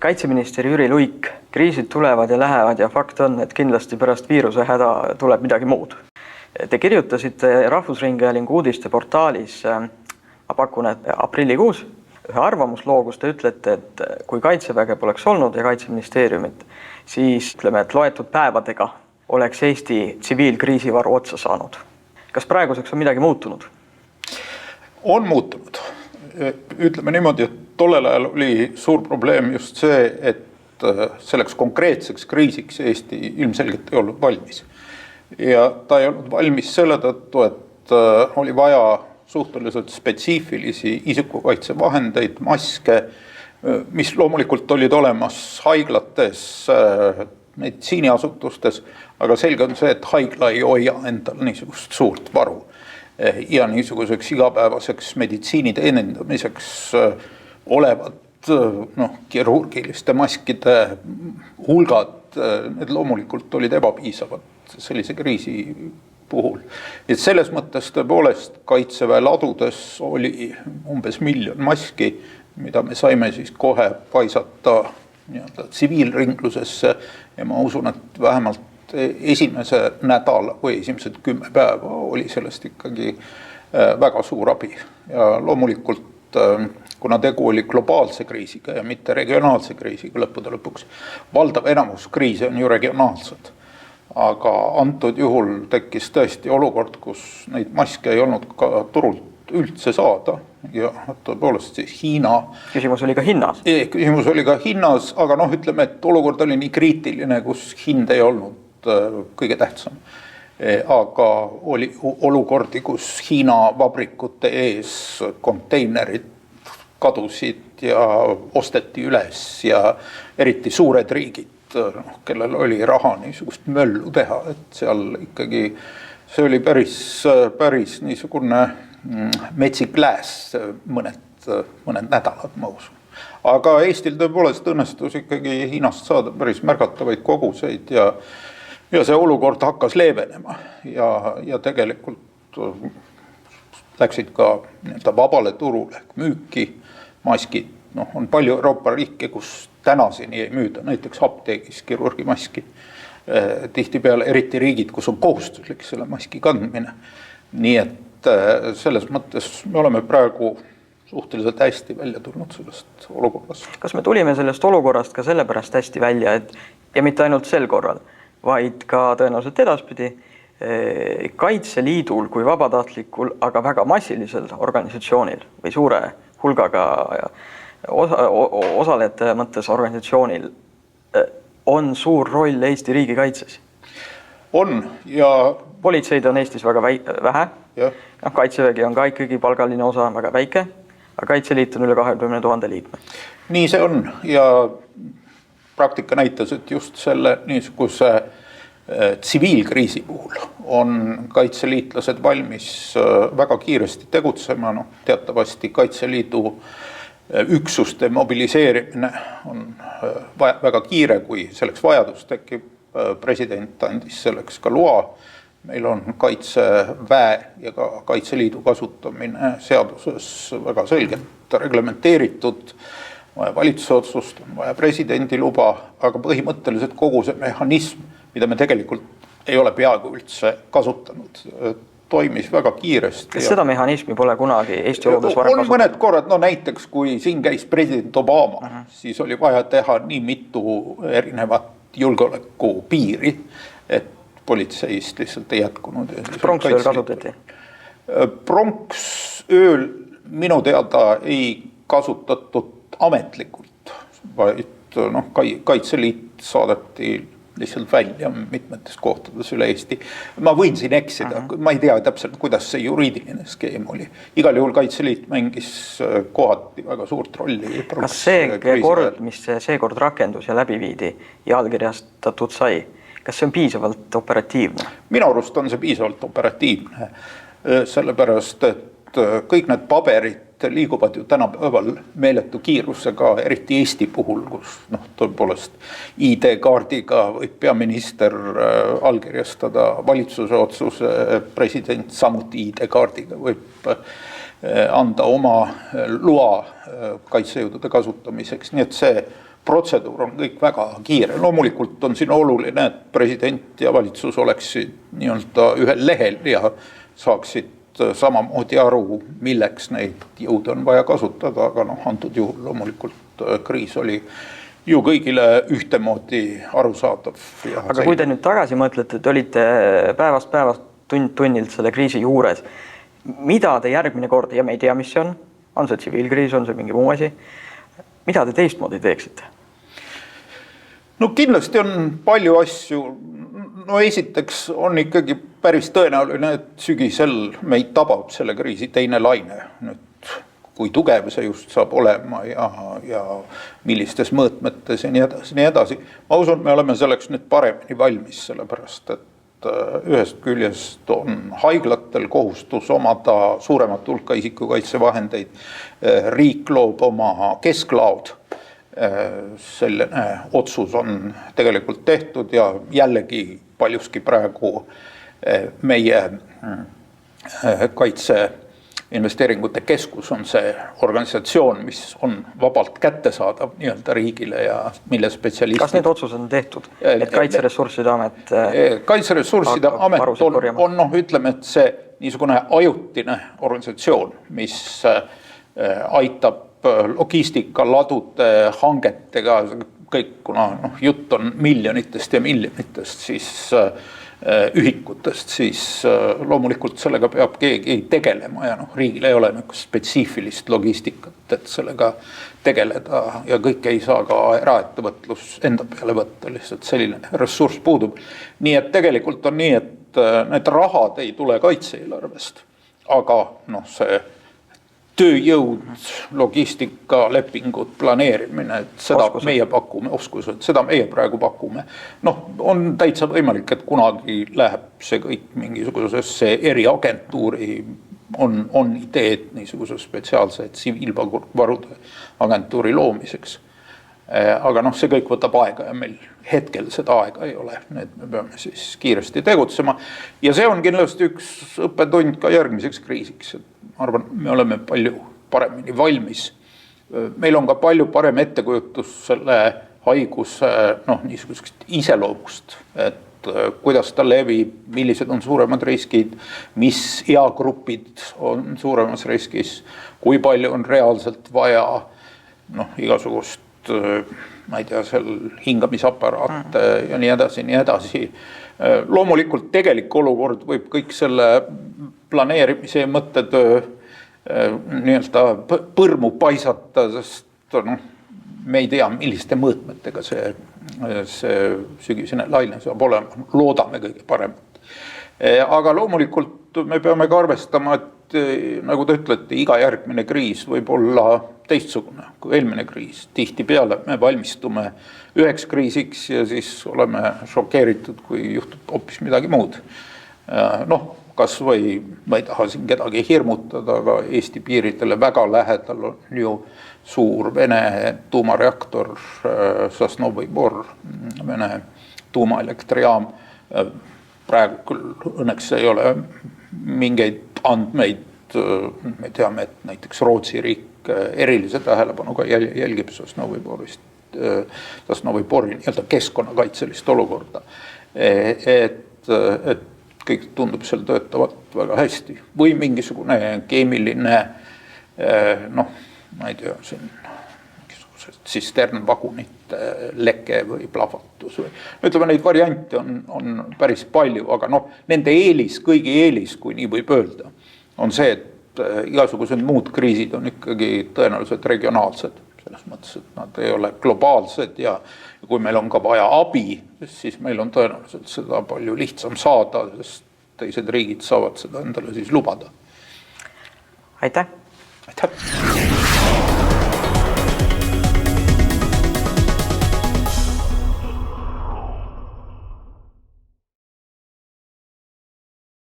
Kaitseminister Jüri Luik, kriisid tulevad ja lähevad ja fakt on, et kindlasti pärast viiruse häda tuleb midagi muud. Te kirjutasite Rahvusringhäälingu uudisteportaalis, ma pakun, et aprillikuus, ühe arvamusloo, kus te ütlete, et kui Kaitseväge poleks olnud ja Kaitseministeeriumit, siis ütleme, et loetud päevadega oleks Eesti tsiviilkriisivaru otsa saanud. Kas praeguseks on midagi muutunud? On muutunud. Ütleme niimoodi, et tollel ajal oli suur probleem just see, et selleks konkreetseks kriisiks Eesti ilmselgelt ei olnud valmis. Ja ta ei olnud valmis selle tõttu, et oli vaja suhteliselt spetsiifilisi isikukaitsevahendeid, maske, mis loomulikult olid olemas haiglates, meditsiiniasutustes, aga selge on see, et haigla ei hoia endal niisugust suurt varu. Ja niisuguseks igapäevaseks meditsiini teenindamiseks olevad kirurgiliste maskide hulgad, need loomulikult olid ebapiisavad sellise kriisi puhul. Et selles mõttes tõepoolest Kaitseväe ladudes oli umbes 1 miljon maski, mida me saime siis kohe paisata tsiviilringlusesse ja ma usun, et vähemalt esimese nädala või esimesed 10 päeva oli sellest ikkagi väga suur abi. Ja loomulikult, kuna tegu oli globaalse kriisiga ja mitte regionaalse kriisiga lõppude lõpuks, valdav enamus kriise on ju regionaalsed. Aga antud juhul tekkis tõesti olukord, kus neid maske ei olnud ka turult üldse saada ja tõepoolest siis Hiina. Küsimus oli ka hinnas. Küsimus oli ka hinnas, aga ütleme, et olukord oli nii kriitiline, kus hind ei olnud kõige tähtsam. Aga oli olukordi, kus Hiina vabrikute ees konteinerid kadusid ja osteti üles ja eriti suured riigid, kellel oli raha niisugust möllu teha, et seal ikkagi see oli päris niisugune metsik lääs mõned nädalad, ma usun. Aga Eestil tõepoolest õnnestus ikkagi Hiinast saada päris märgatavaid koguseid ja see olukord hakkas leevenema ja tegelikult läksid ka vabale turule müüki maskid. On palju Euroopa riike, kus tänaseni ei müüda, näiteks apteegis kirurgimaski. Tihtipeale eriti riigid, kus on kohustuslik selle maski kandmine. Nii et selles mõttes me oleme praegu suhteliselt hästi välja tulnud sellest olukorrast. Kas me tulime sellest olukorrast ka sellepärast hästi välja, ja mitte ainult sel korral, vaid ka tõenäoliselt edaspidi Kaitseliidul kui vabatahtlikul, aga väga massilisel organisatsioonil või suure hulgaga osalejate mõttes organisatsioonil on suur roll Eesti riigi kaitses? On ja politseid on Eestis väga vähe. Kaitsevägi on ka ikkagi palgaline osa väga väike, aga Kaitseliit on üle 20 000 liikme. Nii see on ja praktika näitas, et just selle niisuguse tsiviilkriisi puhul on kaitseliitlased valmis väga kiiresti tegutsema. Teatavasti Kaitseliidu üksuste mobiliseerimine on väga kiire, kui selleks vajadus tekib. President andis selleks ka loa. Meil on Kaitseväe ja ka Kaitseliidu kasutamine seaduses väga selgelt reglementeeritud. Vaja valitsuse otsust, on vaja presidendi luba, aga põhimõtteliselt kogu see mehhanism, mida me tegelikult ei ole peaaegu üldse kasutanud, toimis väga kiiresti. Kas seda mehhanismi pole kunagi Eesti oludes varem kasutanud? On mõned korrad, näiteks kui siin käis president Obama, siis oli vaja teha nii mitu erinevat julgeoleku piiri, et politseist lihtsalt ei jätkunud. Kas pronksööl kasutati? Pronksööl minu teada ei kasutatud ametlikult, vaid Kaitseliit saadeti lihtsalt välja mitmetes kohtades üle Eesti. Ma võin siin eksida, ma ei tea täpselt, kuidas see juriidiline skeem oli. Igal juhul Kaitseliit mängis kohati väga suurt rolli. Kas see kord, mis seekord rakendus ja läbi viidi ja allkirjastatud sai, kas see on piisavalt operatiivne? Minu arust on see piisavalt operatiivne, sellepärast, et kõik need paberid liiguvad ju tänapäeval meeletu kiirusega, eriti Eesti puhul, kus tõepoolest ID-kaardiga võib peaminister allkirjastada valitsuse otsuse, president samuti ID-kaardiga võib anda oma loa kaitsejõudude kasutamiseks, nii et see protseduur on kõik väga kiire. Loomulikult on siin oluline, et president ja valitsus oleksid nii-öelda ühel lehel ja saaksid samamoodi aru, milleks neid jõude on vaja kasutada, aga antud juhul loomulikult kriis oli ju kõigile ühtemoodi arusaadav. Aga kui te nüüd tagasi mõtlete, et olite päevast tunnilt selle kriisi juures, mida te järgmine kord, ja me ei tea, mis see on see tsiviilkriis, on see mingi muu asi, mida te teistmoodi teeksite? No kindlasti on palju asju. No esiteks on ikkagi päris tõenäoline, et sügisel meid tabab selle kriisi teine laine. Nüüd, kui tugev see just saab olema ja millistes mõõtmetes ja nii edasi. Ma usun, me oleme selleks nüüd paremini valmis, sellepärast, et ühest küljest on haiglatel kohustus omada suuremat hulka isikukaitsevahendeid. Riik loob oma kesklaod. Selline otsus on tegelikult tehtud ja jällegi paljuski praegu meie kaitseinvesteeringute keskus on see organisatsioon, mis on vabalt kättesaadav nii-öelda riigile ja mille spetsialistid. Kas need otsused on tehtud? Et Kaitseressursside Amet Kaitseressursside Amet on ütleme, et see niisugune ajutine organisatsioon, mis aitab logistikaladude hangetega kõik, kuna jutt on miljonitest ja miljonitest siis ühikutest, siis loomulikult sellega peab keegi tegelema ja riigil ei ole spetsiifilist logistikat, et sellega tegeleda ja kõik ei saa ka eraettevõtlus enda peale võtta, lihtsalt selline ressurss puudub. Nii et tegelikult on nii, et need rahad ei tule kaitse-eelarvest, aga see tööjõud, logistika, lepingud, planeerimine, seda oskused. Meie pakume, oskused, seda meie praegu pakume. On täitsa võimalik, et kunagi läheb see kõik mingisugusesse eriagentuuri, on ideed niisuguse spetsiaalse tsiviilvarude agentuuri loomiseks. Aga see kõik võtab aega ja meil hetkel seda aega ei ole, need me peame siis kiiresti tegutsema. Ja see on kindlasti üks õppetund ka järgmiseks kriisiks. Ma arvan, me oleme palju paremini valmis. Meil on ka palju parem ettekujutus selle haiguse niisugusest iseloomust, et kuidas ta levib, millised on suuremad riskid, mis eagrupid on suuremas riskis, kui palju on reaalselt vaja igasugust ma ei tea, seal hingamisaparaat ja nii edasi. Loomulikult tegelik olukord võib kõik selle planeerimise ja mõttetöö nii-öelda põrmu paisata, sest me ei tea, milliste mõõtmetega see sügisene laine saab olema. Loodame kõige paremat. Aga loomulikult me peame ka arvestama, et nagu te ütlete, iga järgmine kriis võib olla teistsugune kui eelmine kriis. Tihtipeale me valmistume üheks kriisiks ja siis oleme šokeeritud, kui juhtub hoopis midagi muud. Kas või, ma ei taha siin kedagi hirmutada, aga Eesti piiridele väga lähedal on ju suur Vene tuumareaktor Sosnovyj Bor, Vene tuumaelektrijaam. Praegu küll õnneks ei ole mingeid andmeid. Me teame, et näiteks Rootsi riik erilise tähelepanuga jälgib Sosnovyj Bori nii-öelda keskkonnakaitselist olukorda. Et kõik tundub seal töötavat väga hästi. Või mingisugune keemiline, ma ei tea, siin tsisternvagunite leke või plahvatus. Ütleme, neid variante on päris palju, aga nende kõigi eelis, kui nii võib öelda, on see, et igasugused muud kriisid on ikkagi tõenäoliselt regionaalsed. Selles mõttes, et nad ei ole globaalsed ja kui meil on ka vaja abi, siis meil on tõenäoliselt seda palju lihtsam saada, sest teised riigid saavad seda endale siis lubada. Aitäh! Aitäh!